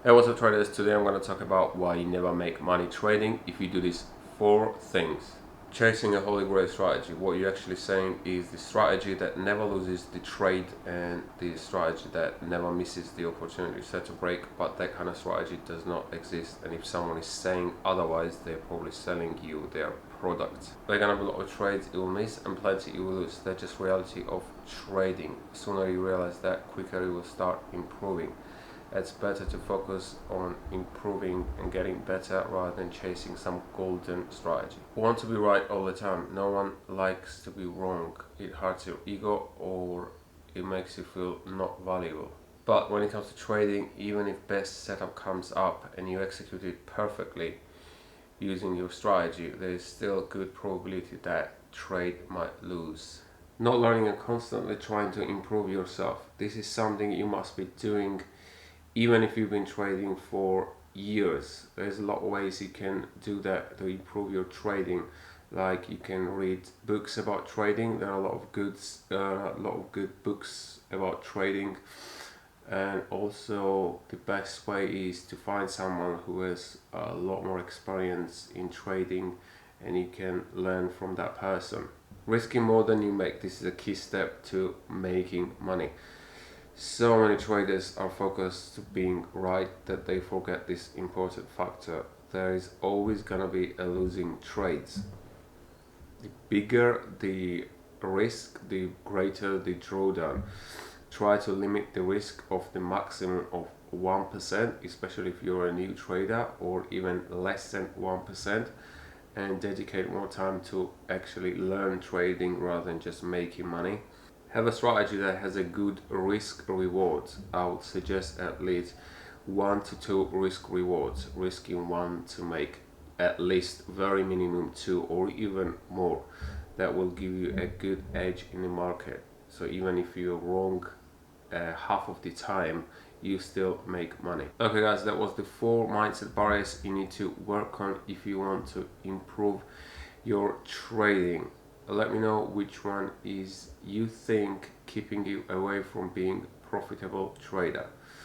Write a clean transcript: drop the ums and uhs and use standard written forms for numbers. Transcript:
Hey, what's up traders? Today I'm going to talk about why you never make money trading if you do these four things. Chasing a holy grail strategy. What you're actually saying is the strategy that never loses the trade and the strategy that never misses the opportunity set to break, but that kind of strategy does not exist, and if someone is saying otherwise, they're probably selling you their product. There are gonna be a lot of trades you will miss and plenty you will lose. That's just reality of trading. The sooner you realize that, quicker you will start improving. It's better to focus on improving and getting better rather than chasing some golden strategy. Want to be right all the time. No one likes to be wrong. It hurts your ego or it makes you feel not valuable. But when it comes to trading, even if best setup comes up and you execute it perfectly using your strategy, there is still a good probability that trade might lose. Not learning and constantly trying to improve yourself. This is something you must be doing even if you've been trading for years. There's a lot of ways you can do that to improve your trading. Like you can read books about trading. There are a lot of good books about trading. And also the best way is to find someone who has a lot more experience in trading, and you can learn from that person. Risking more than you make. This is a key step to making money. So many traders are focused to being right that they forget this important factor. There is always gonna be a losing trades. The bigger the risk, the greater the drawdown. Try to limit the risk of the maximum of 1%, especially if you're a new trader, or even less than 1%, and dedicate more time to actually learn trading rather than just making money. Have a strategy that has a good risk reward. I would suggest at least 1 to 2 risk rewards, risking one to make at least very minimum two or even more. That will give you a good edge in the market. So even if you're wrong half of the time, you still make money. Okay guys, that was the 4 mindset barriers you need to work on if you want to improve your trading. Let me know which one is you think keeping you away from being profitable trader.